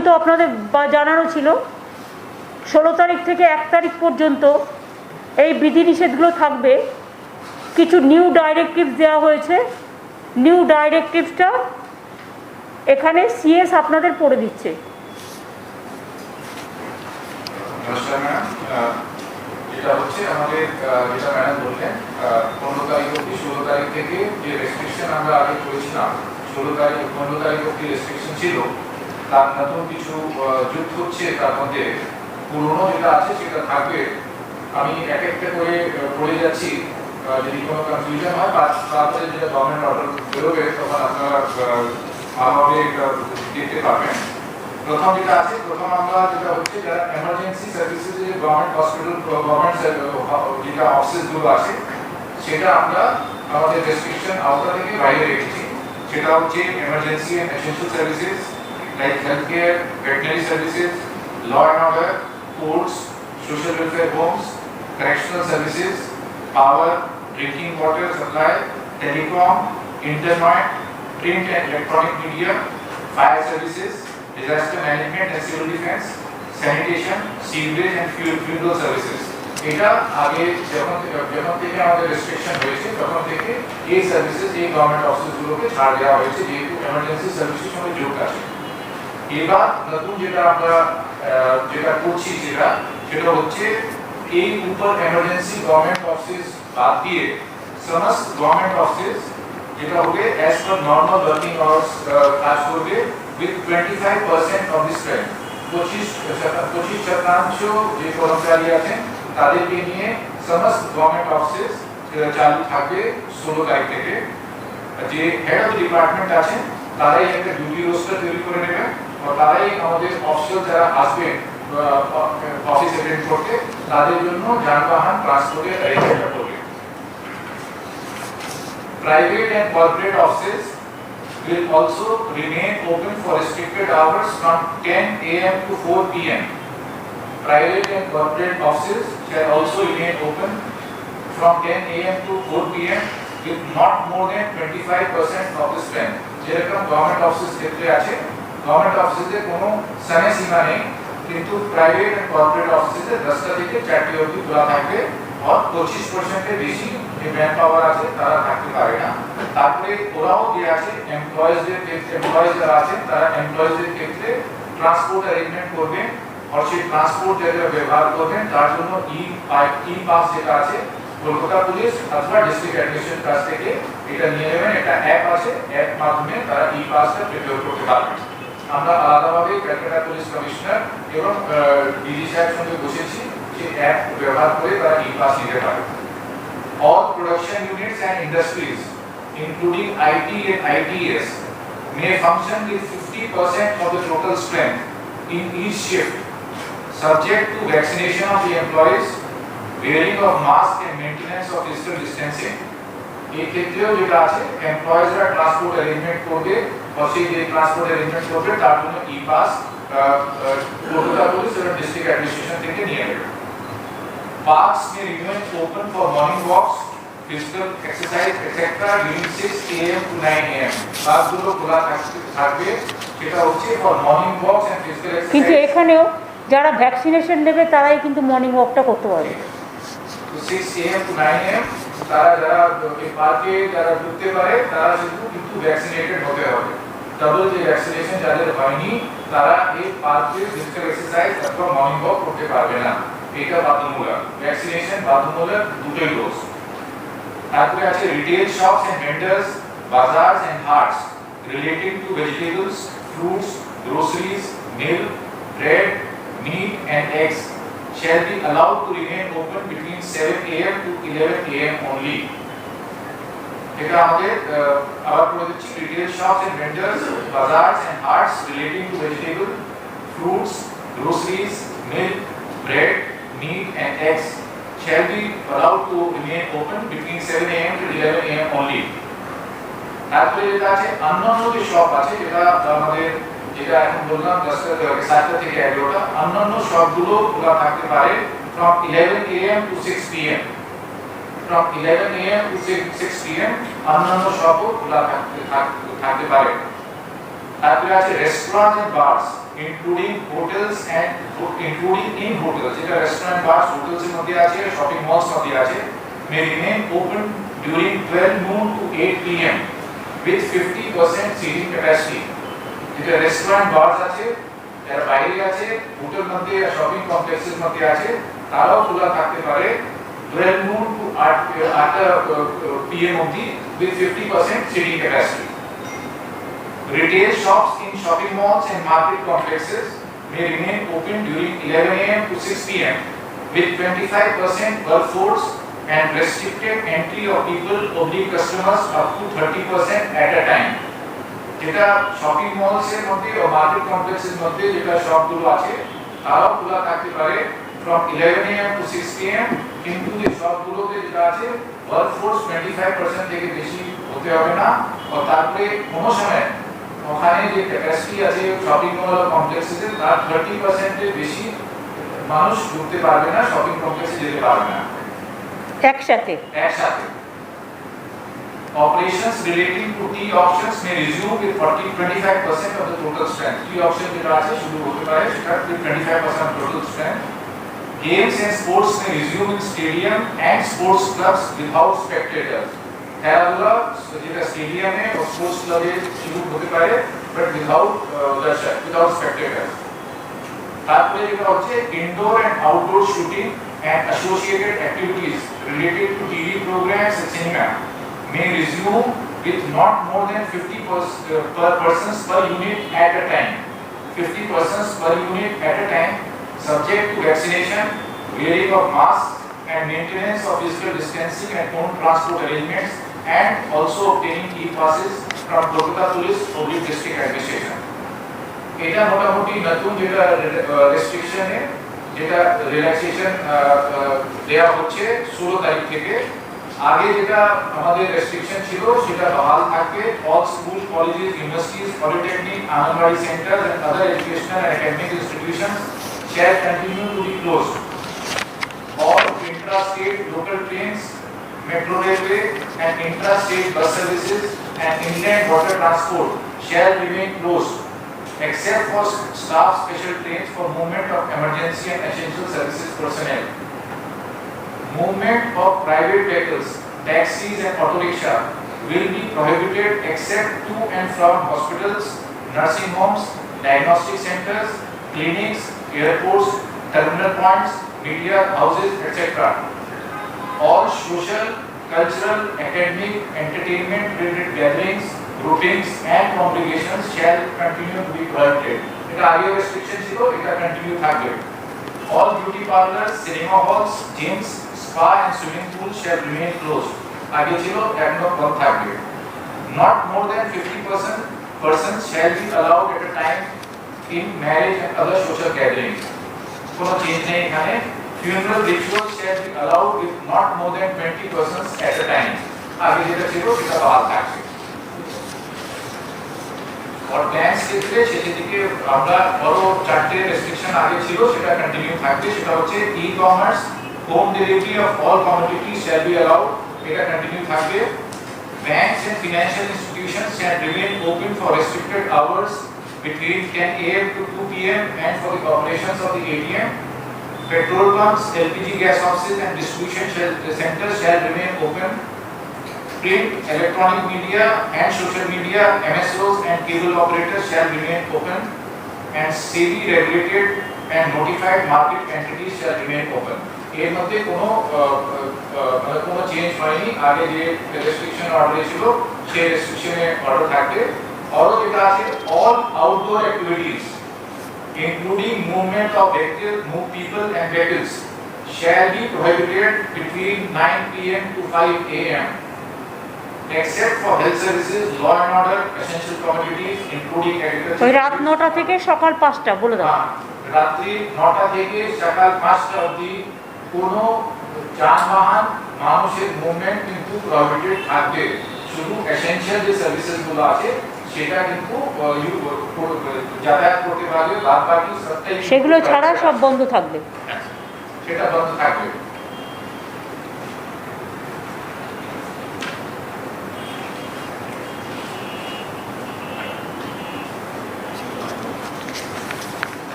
পর্যন্ত আপনাদের জানানো ছিল 16 তারিখ থেকে 1 তারিখ পর্যন্ত এই বিধিনিষেধগুলো থাকবে। কিছু নিউ ডাইরেক্টিভস দেওয়া হয়েছে। নিউ ডাইরেক্টিভসটা এখানে সিএস আপনাদের পড়ে দিচ্ছে। যেটা হচ্ছে আমাদের যেটা ম্যাডাম বললেন 15 তারিখ অব্দি 16 তারিখ থেকে যে রেস্ট্রিকশন আমরা আগে করেছিলাম 15 তারিখ অব্দি রেস্ট্রিকশন ছিল, তার নতুন কিছু যুক্ত হচ্ছে। তার মধ্যে পুরনো যেটা আছে সেটা থাকবে। আমি এক একটা করে পড়ে যাচ্ছি, যদি কোনো কনফিউশন হয় তারপরে যেটা গভর্নমেন্ট অর্ডার বেরোবে তখন আপনারা ভালোভাবে দেখতে পাবেন। প্রথম যেটা আছে, প্রথম আমরা যেটা হচ্ছে যারা এমার্জেন্সি সার্ভিসেস যে গভর্নমেন্ট হসপিটাল গভর্নমেন্ট যেটা অফিসগুলো আছে সেটা আমরা আমাদের রেস্ট্রিকশন আওতা থেকে বাইরে রেখেছি। সেটা হচ্ছে emergency and essential services like health care, veterinary services, law and order, courts, social welfare homes, correctional services, power, drinking water supply, telecom, internet, print and electronic media, fire services, disaster management and civil defense, sanitation, sewage and fuel services. এটা আগে যখন থেকে আমাদের restriction হয়েছে তখন থেকে এই services এই গভর্নমেন্ট অফিসগুলোকে ছাড় দেওয়া হয়েছে, যেহেতু এমার্জেন্সি সার্ভিসের সঙ্গে যোগ আছে। এবার নতুন যেটা আমরা যেটা করছি সেটা হচ্ছে এই উপর এমার্জেন্সি গভর্নমেন্ট অফিস বাদ দিয়ে সমস্ত গভর্নমেন্ট অফিস যেটা হবে as per normal working hours কাজ করবে উইথ 25% অফ দিস ট্রেন। 25% যে কর্মচারী আছেন তাদেরকে নিয়ে সমস্ত গভর্নমেন্ট অফিস চালু থাকবে 16 তারিখ থেকে। যে হেড অফ ডিপার্টমেন্ট আছেন তারাই একটা ডিউটি রোস্টার তৈরি করে নেবেন, তারাই আমাদের অফিসিয়াল যারা আসবেন অফিস অ্যাটেন্ড করতে তাদের জন্য যানবাহন ট্রান্সপোর্টের অ্যারেঞ্জমেন্ট করবে। Private and corporate offices will also remain open for restricted hours from 10 a.m. to 4 p.m. Private and corporate offices shall also remain open from 10 a.m. to 4 p.m. with not more than 25% of the strength. যেরকম government office ক্ষেত্রে আছে, government অফিসে কোনো সময় সীমা নেই, কিন্তু private and corporate অফিসে 10টা থেকে 4টে অবধি খোলা থাকবে। আর 25% বেশি যে ম্যান পাওয়ার আছে তারা থাকতে পারে না। তারপরে ওরাও যে আছে এমপ্লয়িজদের ক্ষেত্রে, এমপ্লয়িজ যারা আছেন তারা এমপ্লয়িজদের ক্ষেত্রে ট্রান্সপোর্ট অ্যারেঞ্জমেন্ট করবেন, আর সেই ট্রান্সপোর্ট যেটা ব্যবহার করবেন তার জন্য ই পাস যেটা আছে কলকাতা পুলিশ অথবা ডিস্ট্রিক্ট অ্যাডমিনিস্ট্রেশন কাছ থেকে এটা নিয়ে নেবেন। একটা অ্যাপ আছে, অ্যাপ মাধ্যমে তারা ই পাসটা প্রিপেয়ার করতে পারবেন। আমরা আলাদাভাবে ক্যালকাটা পুলিশ কমিশনার এবং ডিজি সাহেবের সঙ্গে বসেছি যে অ্যাপ ব্যবহার করে তারা ই পাস নিতে পারে। All production units and industries, including IT and ITS, may function with 50% of the total strength in each shift, subject to vaccination of the employees, wearing of mask and maintenance of physical distancing. এই ক্ষেত্রেও যেটা আছে এমপ্লয়িজরা transport arrangement করবে, আর সেই যে transport arrangement করবে তার জন্য ই পাস কলকাতা পুলিশ এবং ডিস্ট্রিক্ট অ্যাডমিনিস্ট্রেশন থেকে নিয়ে নেবে। Parks may remain open for morning walks, physical exercise, etc. during 6 a.m. to 9 a.m. পার্কগুলো খোলা থাকবে, সেটা হচ্ছে for morning walks and physical exercise। কিন্তু এখানেও যারা ভ্যাকসিনেশন নেবে তারাই কিন্তু মর্নিং ওয়াকটা করতে পারবে। 6 a.m. to 9 a.m. তারা যারা এই পার্কে যারা ঢুকতে পারে তারা কিন্তু ভ্যাকসিনেটেড হতে হবে। ডাবল যে ভ্যাকসিনেশন যাদের হয়নি তারা এই পার্কে ফিজিক্যাল এক্সারসাইজ অথবা মর্নিং ওয়াক করতে পারবে না। এটা বাধ্যতামূলক, ভ্যাকসিনেশন বাধ্যতামূলক দুটোই ডোজ। তারপরে আছে retail shops and vendors, bazaars and haats relating to vegetables, fruits, groceries, milk, bread, meat and eggs shall be allowed to remain open between 7 a.m. to 11 a.m. only. এটা আমাদের আবার বলে দিচ্ছি, retail shops and vendors, bazaars and haats relating to vegetable, fruits, groceries, milk, bread, meat and eggs shall be allowed to remain open between 7 a.m. to 11 a.m. only. তারপরে যেটা আছে অন্যান্য যে শপ আছে যেটা আমাদের যেটা এখন বললাম 10টা থেকে 7টা থেকে 11টা, অন্যান্য শপগুলো খোলা থাকতে পারে from 11 a.m. to 6 p.m. from 11 a.m. to 6 p.m. অন্যান্য শপও খোলা থাকতে পারে। তারপরে আছে restaurant and bars including hotels and including in hotels, যেটা রেস্টুরেন্ট বার্স হোটেলস এর মধ্যে আছে, শপিং মলস মধ্যে আছে, may remain open during 12 noon to 8 pm with 50% seating capacity. যেটা রেস্টুরেন্ট বার্স আছে, যারা বাইরে আছে, হোটেল মধ্যে শপিং কমপ্লেক্সের মধ্যে আছে, তারাও খোলা থাকতে পারে 12 noon to 8 pm অবধি with 50% seating capacity. Retail shops in shopping malls and market complexes may remain open during 11 am to 6 pm with 25% workforce and restricted entry of people oblique customers up to 30% at a time. যেটা shopping malls এর মধ্যে ও market কমপ্লেক্সের মধ্যে যেটা শপগুলো আছে তারাও খোলা থাকতে পারে from 11 am to 6 pm, কিন্তু যে শপগুলোতে যেটা আছে ওয়ার্কফোর্স 25% থেকে বেশি হতে হবে না, ও তারপরে কোনো সময় ওখানে যে ক্যাপাসিটি আছে শপিং মল কমপ্লেক্সে তার 30% এর বেশি মানুষ ঢুকতে পারবে না, শপিং কমপ্লেক্সে যেতে পারবে না একসাথে। Operations relating to tea auctions may resume with 25% of the total strength. Tea auction যেটা আছে শুরু হতে পারে সেটা with 25% of total strength. Games and sports may resume in stadium and sports clubs without spectators. খেলাধুলা যেটা স্টেডিয়ামে ও স্পোর্টস ক্লাবে শুরু হতে পারে but without spectators. তারপরে যেটা হচ্ছে indoor and outdoor shooting and associated activities related to TV programs and cinema may resume with not more than 50 persons per unit at a time. 50 persons per unit at a time, subject to vaccination, wearing of masks, and maintenance of physical distancing and own transport arrangements, and also obtaining e-passes from Kolkata Police or District Administration. এটা মোটামুটি নতুন যেটা রেস্ট্রিকশনে যেটা relaxation দেওয়া হচ্ছে 16 তারিখ থেকে। আগে যেটা আমাদের রেস্ট্রিকশন ছিল সেটা বহাল থাকবে। All school, colleges, universities, polytechnic, anganwadi centre and other educational and academic institutions shall continue to be closed. All intra-state local trains, metro railway and intra-state bus services and inland water transport shall remain closed except for staff special trains for movement of emergency and essential services personnel. Movement of private vehicles, taxis and auto rickshaw will be prohibited except to and from hospitals, nursing homes, diagnostic centers, clinics, airports, terminal points, media houses, etc. All social, cultural, academic, entertainment related gatherings, groupings and congregations shall continue to be prohibited. এটা আগে restriction ছিল, এটা continue থাকবে। All beauty parlors, cinema halls, gyms, spa and swimming pools shall remain closed. আগে ছিল, এখনো বন্ধ থাকবে। Not more than 50% persons shall be allowed at a time in marriage and other social gatherings. কোনো change নেই এখানে। Funeral rituals shall be allowed with not more than 20 persons at a time. আগে যেটা ছিল সেটা বহাল থাকবে। और ব্যাংক ক্ষেত্রে সেদিকে আমরা বড় চারটে রেস্ট্রিকশন আগে ছিল সেটা কন্টিনিউ থাকবে। সেটা হচ্ছে e-commerce, home delivery of all commodities shall be allowed, এটা কন্টিনিউ থাকবে। Banks and financial institutions shall remain open for restricted hours between 10 am to 2 pm and for the operations of the ATM. Petrol pumps, LPG gas offices and distribution centers shall remain open. Print, electronic media and social media, MSOs and cable operators shall remain open, and SEBI regulated and notified market entities shall remain open. এর মধ্যে কোনো change হয়নি। আগে যে restriction order ছিল সেই রেস্ট্রিকশনে order থাকবে। আরো যেটা আছে all outdoor activities including movement of vehicles, people and vehicles shall be prohibited between 9 pm to 5 am. Except for health services, law and order, essential commodities, including agriculture. ওই রাত 9টা থেকে সকাল 5টা বলে দাও। রাত্রি 9টা থেকে সকাল 5টা অবধি কোনো যানবাহন মানুষের মুভমেন্ট কিন্তু প্রহিবিটেড থাকবে। শুধু এসেনশিয়াল যে সার্ভিসেস গুলো আছে সেটা কিন্তু যাতায়াত করতে পারবে, বাদ বাকি সবটাই সেগুলো ছাড়া সব বন্ধ থাকবে। সেটা বন্ধ থাকবে।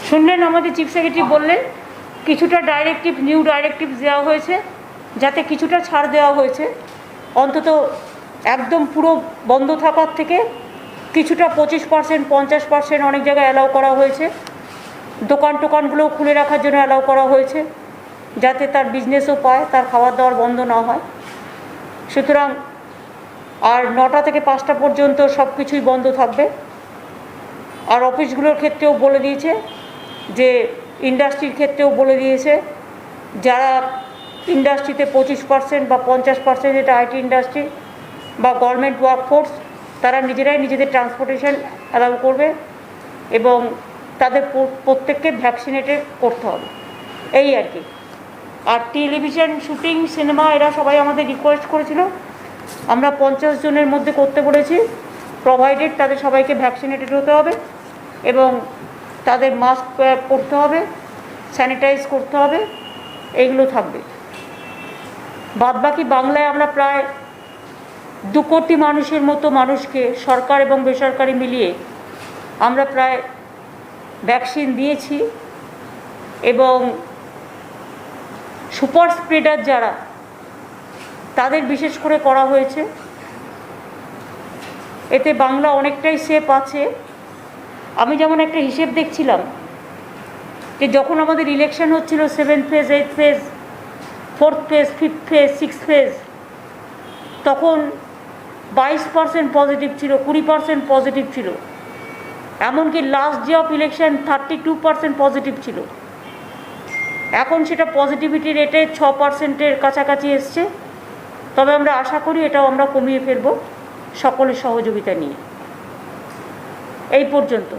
শুনলেন আমাদের চিফ সেক্রেটারি বললেন কিছুটা ডাইরেক্টিভ নিউ ডাইরেক্টিভ দেওয়া হয়েছে, যাতে কিছুটা ছাড় দেওয়া হয়েছে, অন্তত একদম পুরো বন্ধ থাকার থেকে কিছুটা 25%, 50% অনেক জায়গায় অ্যালাউ করা হয়েছে। দোকানগুলোও খুলে রাখার জন্য অ্যালাউ করা হয়েছে, যাতে তার বিজনেসও পায়, তার খাবার দাবার বন্ধ না হয়। সুতরাং আর 9টা থেকে 5টা পর্যন্ত সব কিছুই বন্ধ থাকবে। আর অফিসগুলোর ক্ষেত্রেও বলে দিয়েছে, যে ইন্ডাস্ট্রির ক্ষেত্রেও বলে দিয়েছে, যারা ইন্ডাস্ট্রিতে 25% বা 50%, যেটা আইটি ইন্ডাস্ট্রি বা গভর্নমেন্ট ওয়ার্কফোর্স, তারা নিজেরাই নিজেদের ট্রান্সপোর্টেশন অ্যালাউ করবে এবং তাদের প্রত্যেককে ভ্যাকসিনেটেড করতে হবে, এই আর কি। আর টেলিভিশন শুটিং, সিনেমা, এরা সবাই আমাদের রিকোয়েস্ট করেছিল, আমরা 50 জনের মধ্যে করতে বলেছি, প্রোভাইডেড তাদের সবাইকে ভ্যাকসিনেটেড হতে হবে এবং তাদের মাস্ক পরতে হবে, স্যানিটাইজ করতে হবে, এইগুলো থাকবে। বাদবাকি বাংলায় আমরা প্রায় 2 কোটি মানুষের মতো মানুষকে, সরকার এবং বেসরকারি মিলিয়ে আমরা প্রায় ভ্যাকসিন দিয়েছি এবং সুপার স্প্রেডার যারা, তাদের বিশেষ করে করা হয়েছে। এতে বাংলা অনেকটাই সেফ আছে। আমি যেমন একটা হিসেব দেখছিলাম, যে যখন আমাদের ইলেকশন হচ্ছিল 7th phase, 8th phase, 4th phase, 5th phase, 6th phase, তখন 22% পজিটিভ ছিল, 20% পজিটিভ ছিল, এমনকি last day of election 32% positive ছিল। এখন সেটা পজিটিভিটি রেটে 6%-এর কাছাকাছি এসছে। তবে আমরা আশা করি এটাও আমরা কমিয়ে ফেলব সকলের সহযোগিতা নিয়ে। এই পর্যন্ত।